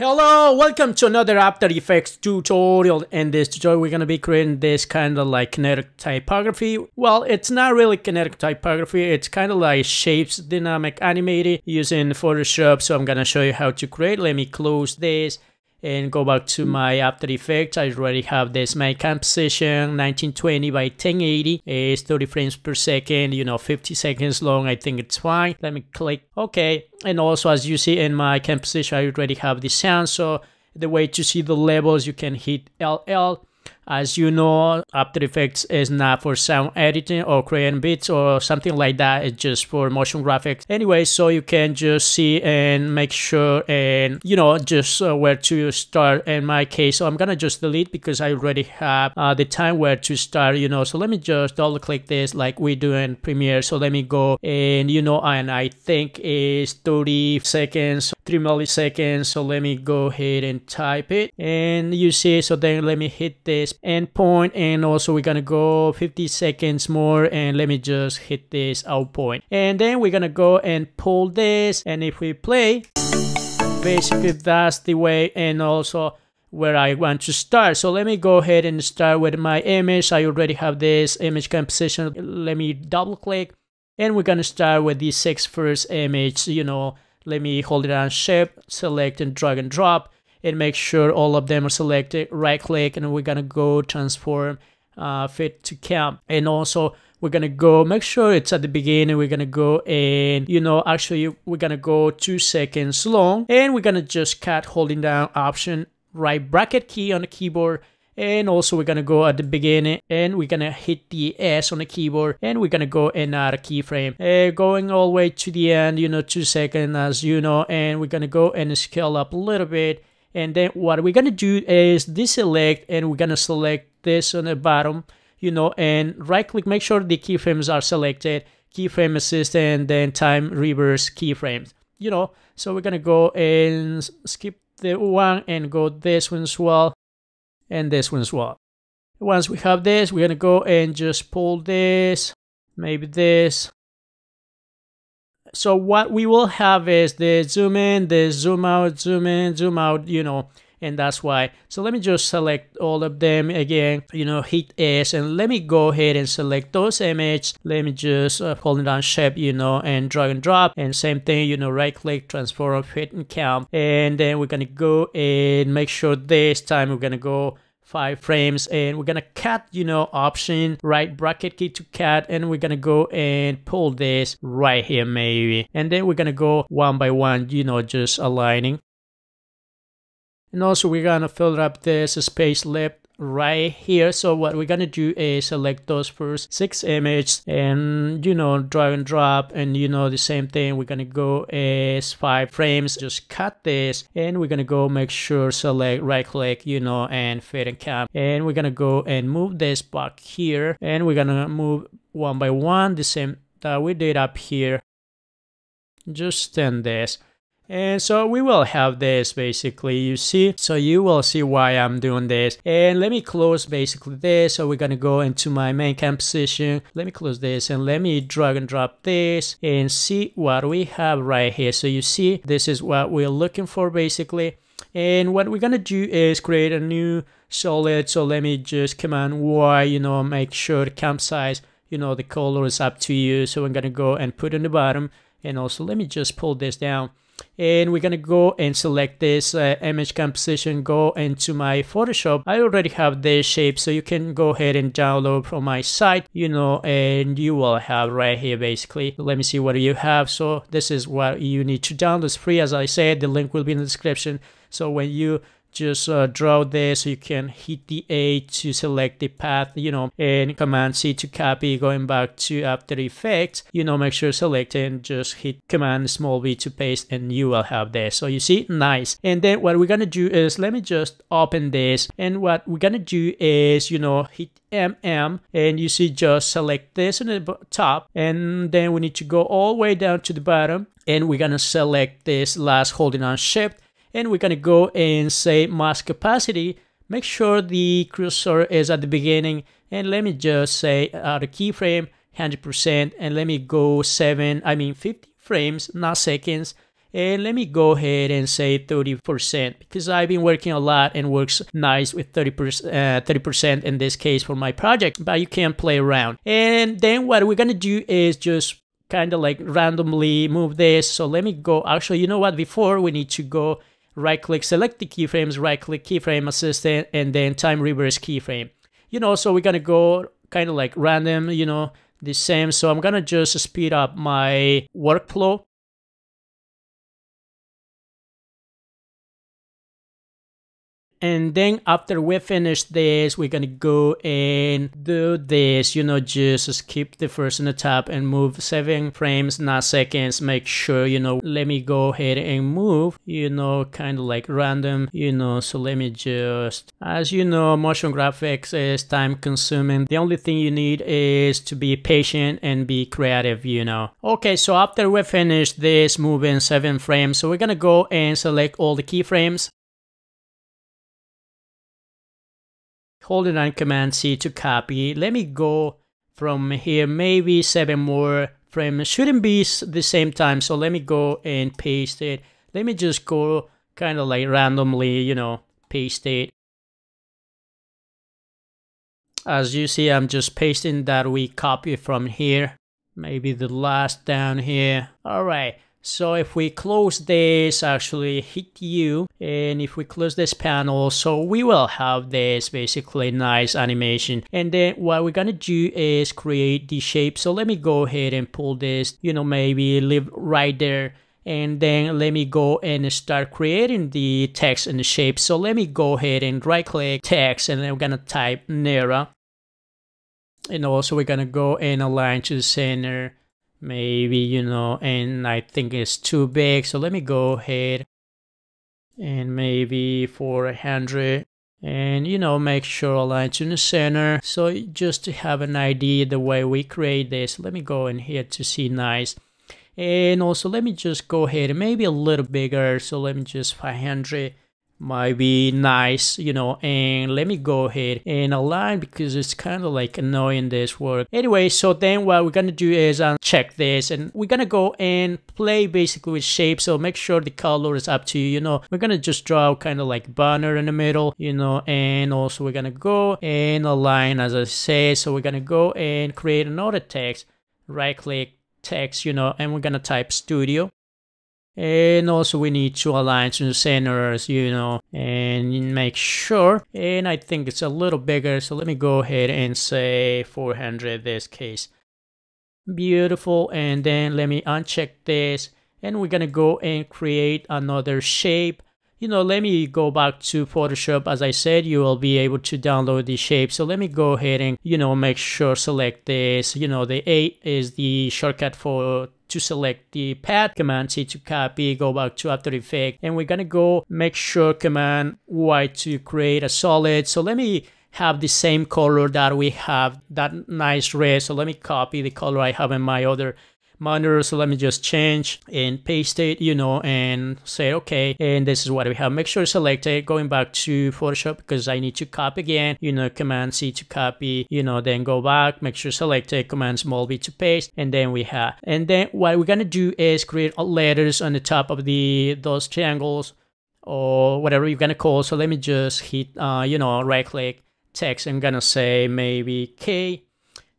Hello, welcome to another After Effects tutorial. In this tutorial, we're going to be creating this kind of like kinetic typography. Well, it's not really kinetic typography. It's kind of like shapes, dynamic, animated using Photoshop. So I'm going to show you how to create. Let me close this and go back to my After Effects. I already have this main composition, 1920 by 1080. It's 30 frames per second, 50 seconds long. I think it's fine. Let me click OK. And also, as you see in my composition, I already have the sound. So the way to see the levels, you can hit LL. As you know, After Effects is not for sound editing or creating beats or something like that. It's just for motion graphics. Anyway, so you can just see and make sure and, just where to start in my case. So I'm going to just delete because I already have the time where to start, So let me just double click this like we do in Premiere. So let me go and, and I think it's 30 seconds, 3 milliseconds. So let me go ahead and type it. And you see, so then let me hit this endpoint, and also we're gonna go 50 seconds more, and let me just hit this out point, and then we're gonna go and pull this, and if we play, basically that's the way and also where I want to start. So let me go ahead and start with my image. I already have this image composition. Let me double click, and we're gonna start with the first image. Let me hold it on Shift, select and drag and drop, and make sure all of them are selected. Right click, and we're gonna go transform fit to camp, and also we're gonna go make sure it's at the beginning. We're gonna go and actually we're gonna go 2 seconds long, and we're gonna just cut holding down Option right bracket key on the keyboard, and also we're gonna go at the beginning, and we're gonna hit the S on the keyboard, and we're gonna go and add a keyframe, going all the way to the end, 2 seconds, as and we're gonna go and scale up a little bit. And then what we're gonna do is deselect, and we're gonna select this on the bottom, and right click, make sure the keyframes are selected, keyframe assist, and then time reverse keyframes, So we're gonna go and skip the one and go this one as well, and this one as well. Once we have this, we're gonna go and just pull this, maybe this. So what we will have is the zoom in, the zoom out, zoom in, zoom out, and that's why. So let me just select all of them again, hit S, and let me go ahead and select those images. Let me just hold it down Shift, and drag and drop, and same thing, right click, transform, fit and count, and then we're gonna go and make sure this time we're gonna go 5 frames, and we're gonna cut, Option right bracket key to cut, and we're gonna go and pull this right here maybe, and then we're gonna go one by one, just aligning. And also we're gonna fill up this space left right here. So what we're gonna do is select those first 6 images, and drag and drop, and the same thing, we're gonna go as 5 frames, just cut this, and we're gonna go make sure select right click, and fit and cap, and we're gonna go and move this back here, and we're gonna move one by one the same that we did up here, just stand this. And so we will have this basically, you see, so you will see why I'm doing this. And let me close basically this. So we're gonna go into my main composition. Let me close this, and let me drag and drop this and see what we have right here. So you see, this is what we're looking for basically. And what we're gonna do is create a new solid. So let me just Command Y, make sure the camp size, the color is up to you. So I'm gonna go and put in the bottom, and also let me just pull this down. And we're gonna go and select this image composition, go into my Photoshop. I already have this shape, so you can go ahead and download from my site, and you will have right here basically. Let me see what you have. So this is what you need to download. It's free, as I said. The link will be in the description. So when you just draw this, you can hit the A to select the path, and Command C to copy, going back to After Effects, make sure select it, and just hit Command small v to paste, and you will have this. So you see, nice. And then what we're gonna do is, let me just open this, and what we're gonna do is, hit MM, and you see, just select this on the top, and then we need to go all the way down to the bottom, and we're gonna select this last holding on Shift, and we're gonna go and say mask opacity. Make sure the cursor is at the beginning, and let me just say the keyframe 100%, and let me go 50 frames, not seconds, And let me go ahead and say 30% because I've been working a lot and works nice with 30% in this case for my project, but you can play around. And then what we're gonna do is just kind of like randomly move this. So let me go, actually, you know what, before we need to go right click, select the keyframes, right click keyframe assistant, and then time reverse keyframe. You know, so we're gonna go kind of like random, you know, the same. So I'm gonna just speed up my workflow. And then after we finish this, we're gonna go and do this, you know, just skip the first in the top and move 7 frames, not seconds. Make sure, you know, let me go ahead and move, you know, kind of like random, you know. So let me just, as you know, motion graphics is time consuming. The only thing you need is to be patient and be creative, you know. Okay, so after we finish this moving 7 frames, so we're gonna go and select all the keyframes. Holding on Command C to copy. Let me go from here, maybe 7 more frames. Shouldn't be the same time, so let me go and paste it. Let me just go kind of like randomly, you know, paste it. As you see, I'm just pasting that we copy from here. Maybe the last down here. All right. So if we close this, actually hit U, and if we close this panel, so we will have this basically nice animation. And then what we're gonna do is create the shape. So let me go ahead and pull this, you know, maybe leave right there. And then let me go and start creating the text and the shape. So let me go ahead and right click text, and then we're gonna type Nera. And also we're gonna go and align to the center. Maybe, you know, and I think it's too big, so let me go ahead and maybe 400, and you know, make sure align to the center. So just to have an idea the way we create this, let me go in here to see nice. And also let me just go ahead and maybe a little bigger, so let me just 500 might be nice, you know. And let me go ahead and align because it's kind of like annoying this work. Anyway, so then what we're gonna do is uncheck this, and we're gonna go and play basically with shape. So make sure the color is up to you, you know. We're gonna just draw kind of like banner in the middle, you know. And also we're gonna go and align, as I say. So we're gonna go and create another text, right click text, you know, and we're gonna type studio. And also we need to align to the centers, you know, and make sure. And I think it's a little bigger, so let me go ahead and say 400 this case. Beautiful. And then let me uncheck this, and we're gonna go and create another shape. You know, let me go back to Photoshop. As I said, you will be able to download the shape. So let me go ahead and, you know, make sure select this. You know, the 8 is the shortcut for to select the path. Command C to copy, go back to After Effects, and we're gonna go make sure Command Y to create a solid. So let me have the same color that we have, that nice red. So let me copy the color I have in my other monitor. So let me just change and paste it, you know, and say okay, and this is what we have. Make sure to select it, going back to Photoshop because I need to copy again, you know, Command C to copy, you know, then go back, make sure select it, Command small b to paste, and then we have. And then what we're gonna do is create letters on the top of those triangles or whatever you're gonna call. So let me just hit you know, right click text. I'm gonna say maybe K.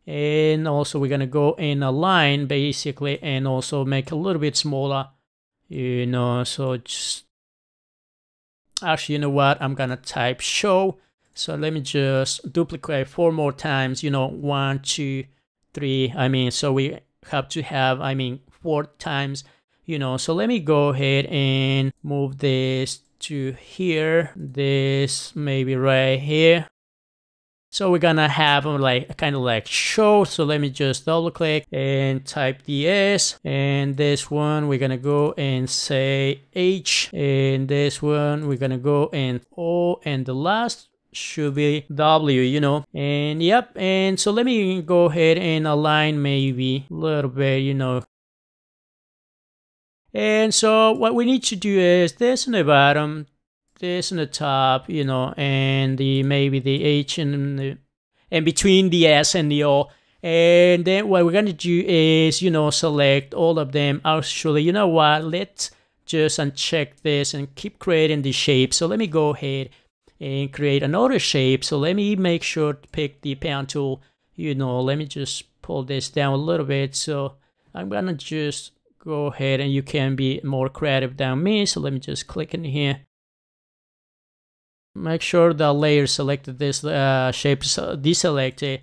And also we're gonna go and align basically, and also make a little bit smaller, you know. So just actually, you know what, I'm gonna type show. So let me just duplicate 4 more times, you know, 1 2 3. I mean, so we have to have, I mean, 4 times, you know. So let me go ahead and move this to here, this maybe right here. So we're gonna have like kind of like show. So let me just double click and type the S, and this one we're gonna go and say H, and this one we're gonna go and O, and the last should be W, you know. And yep, and so let me go ahead and align maybe a little bit, you know. And so what we need to do is this in the bottom, this in the top, you know, and the maybe the H and between the S and the O. And then what we're gonna do is, you know, select all of them. Actually, you know what, let's just uncheck this and keep creating the shape. So let me go ahead and create another shape. So let me make sure to pick the pen tool. Let me just pull this down a little bit. So I'm gonna just go ahead, and you can be more creative than me. So let me just click in here. Make sure the layer selected, this shape is deselected.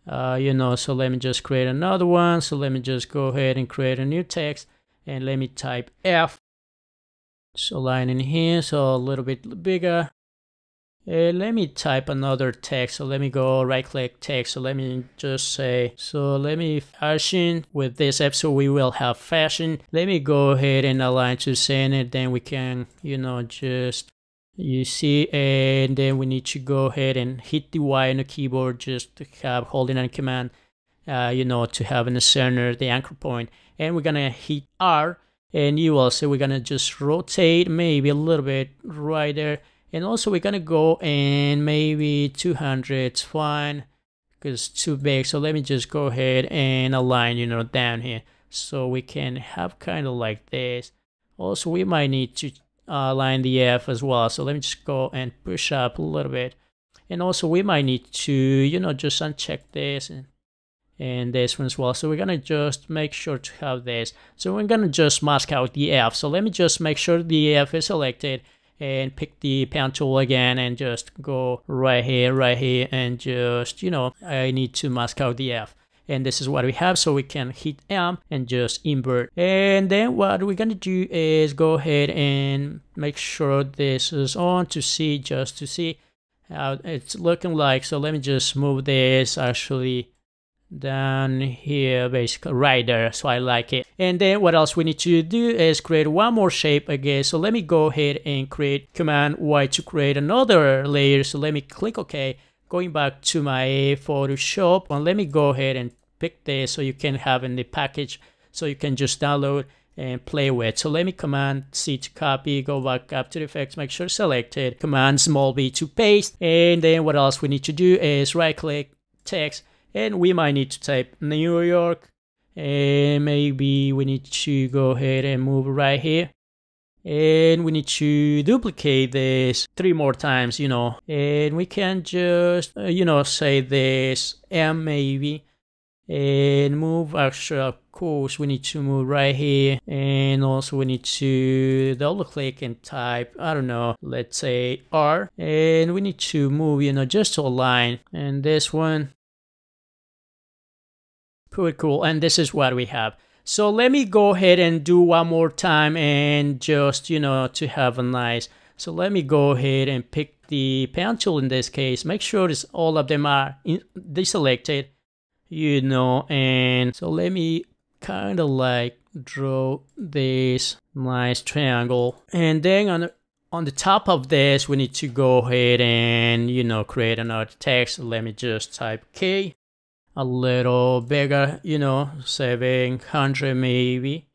So let me just create another one. So let me just go ahead and create a new text, and let me type F. So line in here, so a little bit bigger. Let me type another text. So let me go right click text. So let me just say, so let me fashion with this F, so we will have fashion. Let me go ahead and align to center. Then we can, just, you see, and then we need to go ahead and hit the Y on the keyboard, just to have holding on command, to have in the center the anchor point. And we're gonna hit R, and you will see we're gonna just rotate maybe a little bit right there. And also we're gonna go and maybe 200, it's fine, because it's too big. So let me just go ahead and align, down here. So we can have kind of like this. Also, we might need to align the F as well. So let me just go and push up a little bit. And also we might need to, just uncheck this and this one as well. So we're gonna just make sure to have this. So we're gonna just mask out the F. So let me just make sure the F is selected, and pick the pen tool again, and just go right here, and just, I need to mask out the F. And this is what we have. So we can hit M and just invert. And then what we're gonna do is go ahead and make sure this is on to see, just to see how it's looking like. So let me just move this actually down here, basically right there. So I like it. And then what else we need to do is create one more shape again. So let me go ahead and create Command Y to create another layer. So let me click OK, going back to my Photoshop, and let me go ahead and pick this, so you can have in the package, so you can just download and play with. So let me Command C to copy, go back up to the effects, make sure selected, Command small b to paste. And then what else we need to do is right click text, and we might need to type New York, and maybe we need to go ahead and move right here, and we need to duplicate this 3 more times, and we can just, say this M maybe, and move. Actually, of course, we need to move right here, and also we need to double click and type, I don't know, let's say R, and we need to move, just to align. And this one, pretty cool. And this is what we have. So let me go ahead and do one more time, and just, to have a nice. So let me go ahead and pick the pen tool in this case. Make sure all of them are deselected, and so let me kind of like draw this nice triangle. And then on the top of this, we need to go ahead and, create another text. Let me just type K. A little bigger, 700 maybe.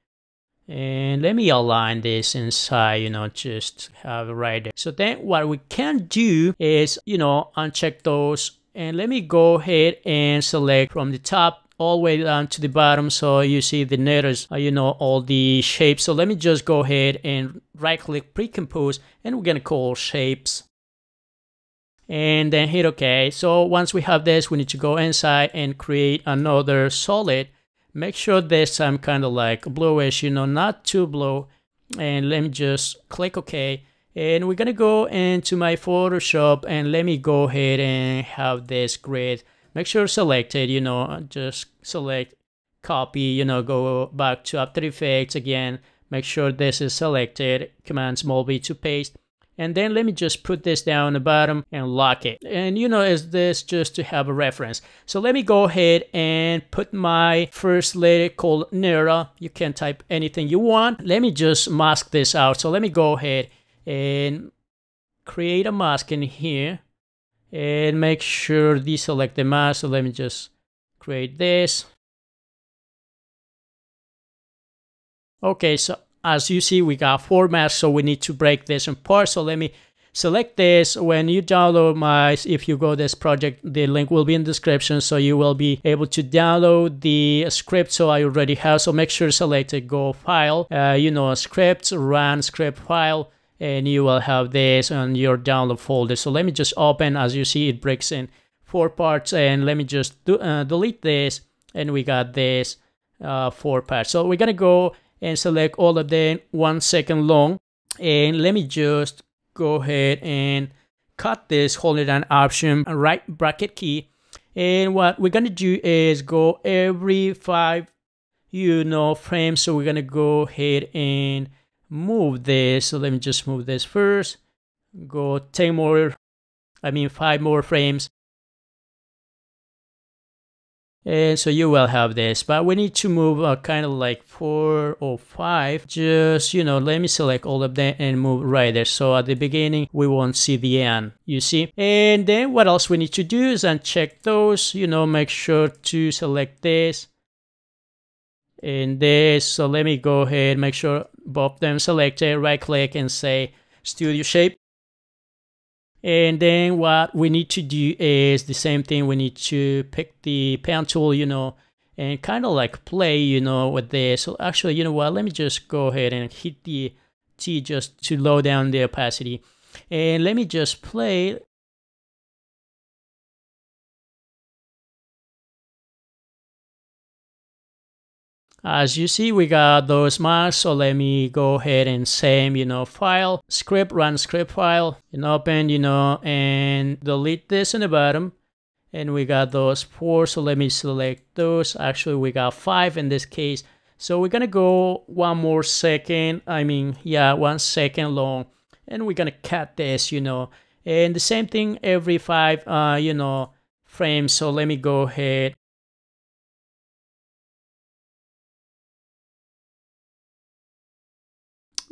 And let me align this inside, just have it right there. So then what we can do is, uncheck those. And let me go ahead and select from the top all the way down to the bottom. So you see the letters, all the shapes. So let me just go ahead and right click pre-compose, and we're gonna call shapes. And then hit OK. So once we have this, we need to go inside and create another solid. Make sure this time kind of like bluish, not too blue. And let me just click OK. And we're gonna go into my Photoshop, and let me go ahead and have this grid. Make sure selected, just select, copy, go back to After Effects again. Make sure this is selected, Command small b to paste. And then let me just put this down the bottom and lock it. And is this just to have a reference. So let me go ahead and put my first letter called Nera. You can type anything you want. Let me just mask this out. So let me go ahead and create a mask in here. And make sure deselect the mask. So let me just create this. Okay, so as you see, we got 4 masks, so we need to break this apart. So let me select this. When you download if you go this project, the link will be in the description, so you will be able to download the script. So I already have, so make sure to select a go file, script, run script file, and you will have this on your download folder. So let me just open. As you see, it breaks in 4 parts, and let me just delete this, and we got this 4 parts. So we're gonna go and select all of them 1 second long, and let me just go ahead and cut this, holding down Option, right bracket key. And what we're gonna do is go every 5 frames. So we're gonna go ahead and move this. So let me just move this first, go 5 more frames, and so you will have this. But we need to move kind of like 4 or 5. Just let me select all of them and move right there, so at the beginning we won't see the end, you see. And then what else we need to do is uncheck those, make sure to select this and this. So let me go ahead, make sure both of them selected, right click and say Studio Shape. And then what we need to do is the same thing. We need to pick the pen tool, and kind of like play, with this. So actually, you know what, let me just go ahead and hit the T just to lower down the opacity, and let me just play. As you see, we got those marks. So let me go ahead and same, file, script, run script file, and open, and delete this in the bottom. And we got those 4. So let me select those. Actually, we got 5 in this case. So we're gonna go 1 more second. 1 second long, and we're gonna cut this, and the same thing every 5, frames. So let me go ahead.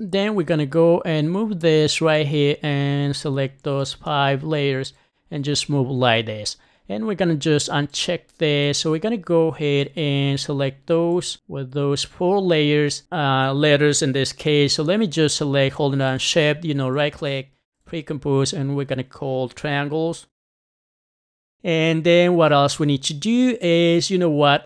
Then we're gonna go and move this right here and select those 5 layers and just move like this. And we're gonna just uncheck this. So we're gonna go ahead and select those with those 4 layers, letters in this case. So let me just select, holding down Shift, right click, pre-compose, and we're gonna call triangles. And then what else we need to do is,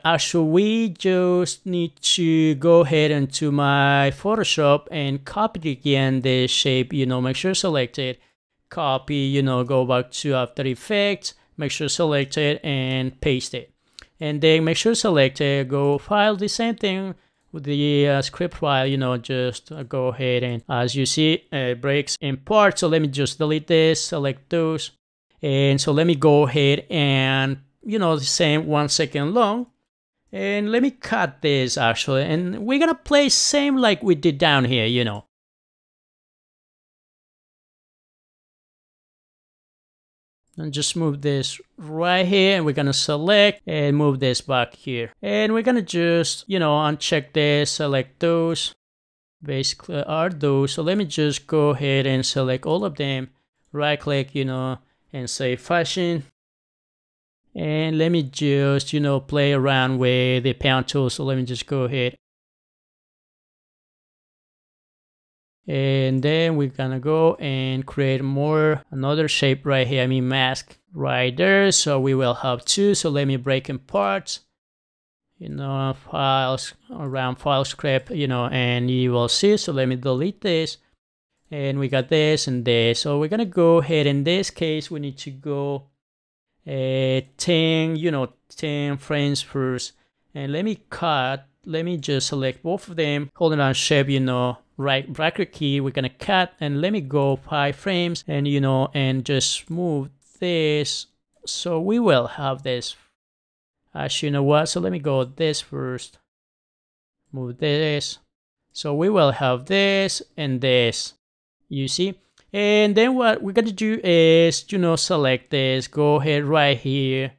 actually we just need to go ahead into my Photoshop and copy again the shape, make sure select it, copy, go back to After Effects, make sure select it and paste it. And then make sure select it, go file, the same thing with the script file, just go ahead and, as you see, it breaks in parts. So let me just delete this, select those. And so let me go ahead and, the same 1 second long. And let me cut this actually. And we're gonna play same like we did down here, And just move this right here, and we're gonna select and move this back here. And we're gonna just, uncheck this, select those. Basically are those. So let me just go ahead and select all of them, right click, and say fashion. And let me just, play around with the pen tool. So let me just go ahead. And then we're gonna go and create another shape right here. Mask right there. So we will have 2. So let me break in parts, files, around file script, and you will see. So let me delete this. And we got this and this. So we're gonna go ahead. In this case, we need to go 10 frames first. And let me just select both of them, holding on Shift, right bracket key. We're gonna cut, and let me go 5 frames, and and just move this. So we will have this. Actually, you know what? So let me go this first. Move this. So we will have this and this. You see. And then what we're gonna do is, select this, go ahead right here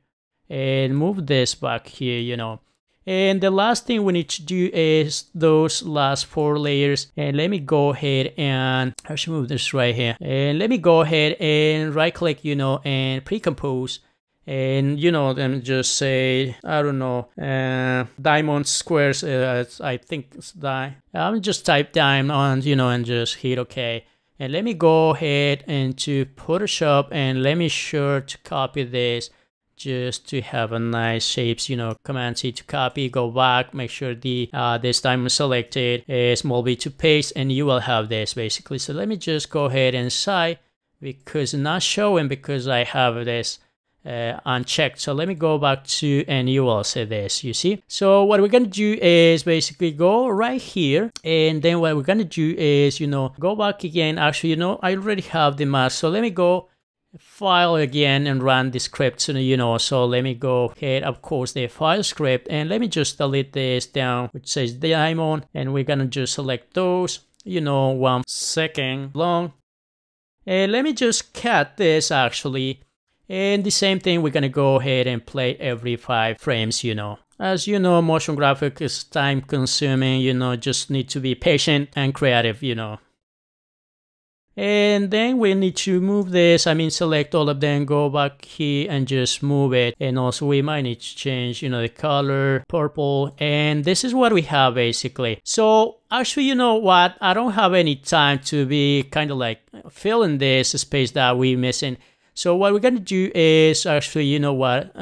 and move this back here, And the last thing we need to do is those last 4 layers. And let me go ahead and actually move this right here. And let me go ahead and right click, and pre-compose. And then just say, I don't know, diamond squares. I think it's I'm just type diamond, and just hit OK. And let me go ahead into Photoshop and let me sure to copy this just to have a nice shapes, you know, Command C to copy, go back, make sure the this time selected, small b to paste, and you will have this basically. So let me just go ahead and side because it's not showing because I have this unchecked. So let me go back to, and you will see this, you see. So what we're gonna do is basically go right here, and then what we're gonna do is, you know, go back again. Actually, you know, I already have the mask, so let me go file again and run the script. So, you know, so let me go ahead, of course, the file script, and let me just delete this down which says diamond, and we're gonna just select those, you know, 1 second long, and let me just cut this actually. And the same thing, we're gonna go ahead and play every 5 frames, you know. As you know, motion graphic is time consuming, you know, just need to be patient and creative, you know. And then we need to move this, I mean select all of them, go back here and just move it. And also we might need to change, you know, the color, purple, and this is what we have basically. So actually, you know what, I don't have any time to be kind of like filling this space that we're missing. So what we're gonna do is actually, you know what,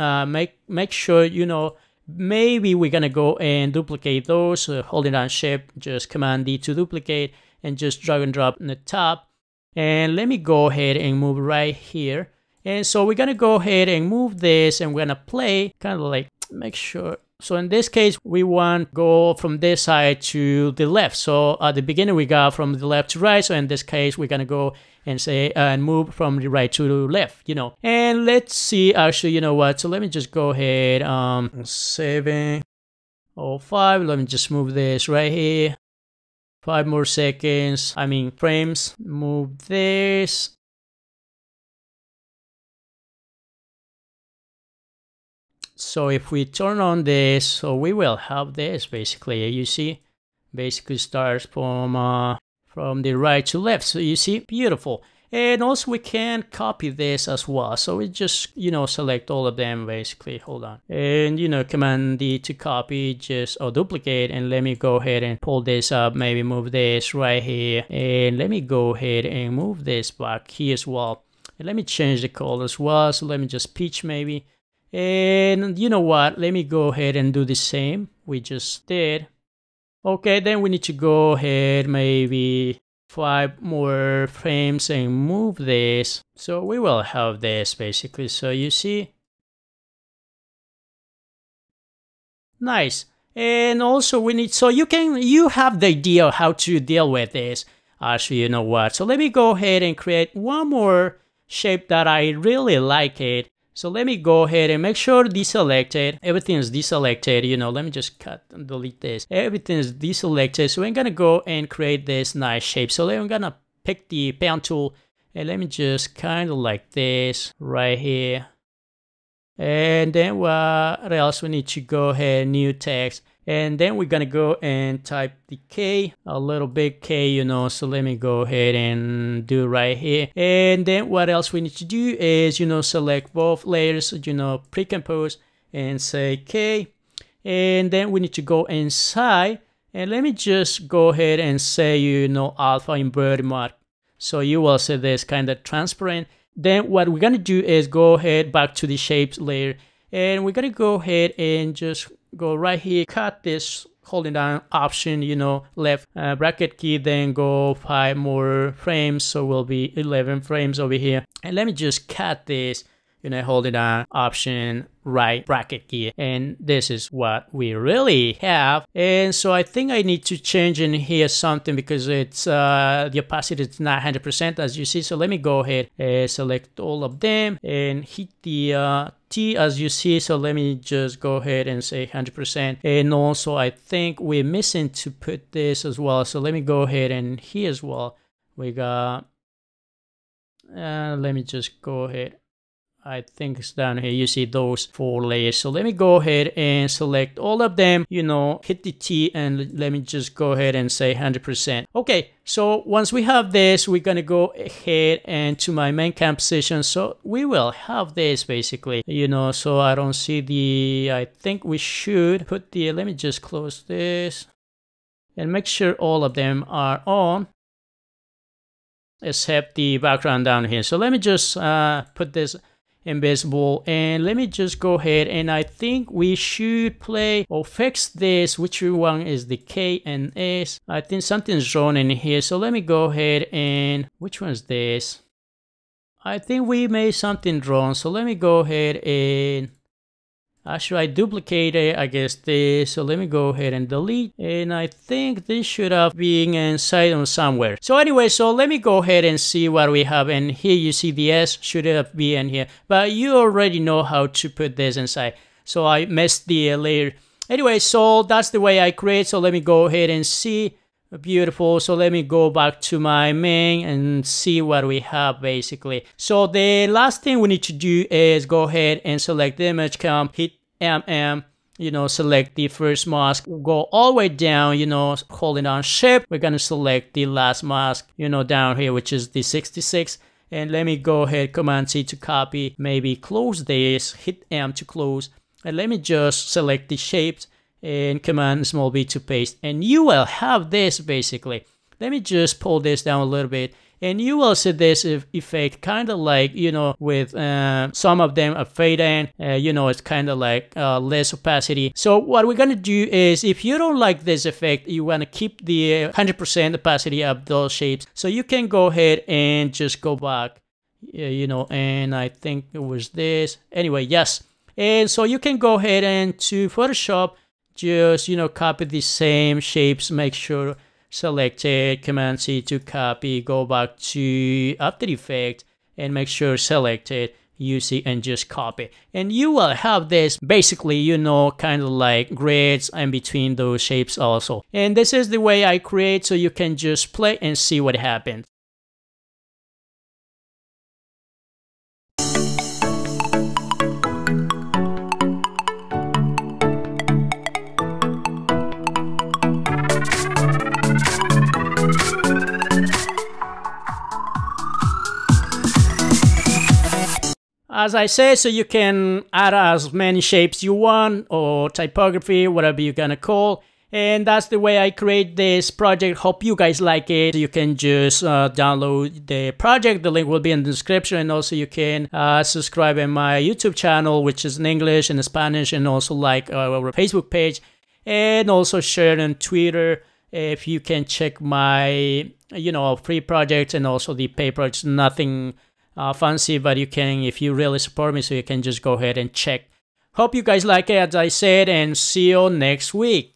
make sure, you know, maybe we're gonna go and duplicate those, holding down Shift, just Command D to duplicate, and just drag and drop in the top. And let me go ahead and move right here. And so we're gonna go ahead and move this, and we're gonna play kind of like, make sure. So in this case, we want go from this side to the left. So at the beginning, we got from the left to right. So in this case, we're gonna go and say and move from the right to the left, you know. And let's see, actually, you know what? So let me just go ahead, 7:05. Let me just move this right here. 5 more seconds, I mean frames. Move this. So if we turn on this, so we will have this basically, you see, basically starts from the right to left. So you see, beautiful. And also we can copy this as well. So we just, you know, select all of them basically, hold on. And, you know, Command D to copy, just, or duplicate, and let me go ahead and pull this up, maybe move this right here. And let me go ahead and move this back here as well. And let me change the color as well. So let me just peach maybe. And you know what, let me go ahead and do the same we just did. Okay, then we need to go ahead, maybe 5 more frames and move this. So we will have this basically. So you see, nice. And also we need, so you have the idea how to deal with this. Actually, you know what, so let me go ahead and create one more shape that I really like it. So let me go ahead and make sure deselected, everything is deselected, you know, let me just cut and delete this. Everything is deselected, so I'm gonna go and create this nice shape. So I'm gonna pick the pen tool, and let me just kind of like this right here. And then what else, we need to go ahead, new text. And then we're gonna go and type the K, a little big K, you know. So let me go ahead and do right here. And then what else we need to do is, you know, select both layers, you know, pre-compose, and say K. And then we need to go inside, and let me just go ahead and say, you know, alpha invert mark. So you will see this kind of transparent. Then what we're gonna do is go ahead back to the shapes layer, and we're gonna go ahead and just go right here, cut this, holding down Option, you know, left bracket key, then go 5 more frames, so will be 11 frames over here. And let me just cut this, you know, holding down Option right bracket key, and this is what we really have. And so I think I need to change in here something because it's the opacity is not 100% as you see. So let me go ahead and select all of them and hit the T as you see. So let me just go ahead and say 100%. And also I think we're missing to put this as well, so let me go ahead and here as well we got let me just go ahead, I think it's down here, you see those 4 layers. So let me go ahead and select all of them, you know, hit the T, and let me just go ahead and say 100%. Okay, so once we have this, we're gonna go ahead and to my main composition. So we will have this basically, you know, so I don't see the, I think we should put the, let me just close this and make sure all of them are on. except the background down here. So let me just put this invisible, and let me just go ahead, and I think we should play or fix this. Which one is the K and S? I think something's wrong in here, so let me go ahead and which one is this? I think we made something wrong, so let me go ahead and actually I duplicated, I guess, this. So let me go ahead and delete, and I think this should have been inside on somewhere. So anyway, so let me go ahead and see what we have, and here you see the S should have been in here, but you already know how to put this inside, so I messed the layer. Anyway, so that's the way I create. So let me go ahead and see. Beautiful. So let me go back to my main and see what we have basically. So the last thing we need to do is go ahead and select the image comp, hit MM, select the first mask, go all the way down, holding down shift. We're gonna select the last mask, down here, which is the 66. And let me go ahead, Command C to copy, maybe close this, hit M to close. And let me just select the shapes and Command small b to paste, and you will have this basically. Let me just pull this down a little bit, and you will see this effect kind of like, with some of them a fade in, it's kind of like less opacity. So what we're gonna do is, if you don't like this effect, you want to keep the 100% opacity of those shapes, so you can go ahead and just go back, and I think it was this. Anyway, yes. And so you can go ahead and to Photoshop, just copy the same shapes, make sure selected, Command C to copy, go back to After Effects and make sure selected, UC, and just copy, and you will have this basically, kind of like grids in between those shapes also. And this is the way I create, so you can just play and see what happens. As I said, so you can add as many shapes you want, or typography, whatever you're gonna call. And that's the way I create this project. Hope you guys like it. You can just download the project. The link will be in the description. And also you can subscribe in my YouTube channel, which is in English and Spanish, and also like our Facebook page, and also share it on Twitter. If you can check my, free projects and also the paid projects, nothing fancy, but you can, if you really support me, so you can just go ahead and check. Hope you guys like it, as I said, and see you next week.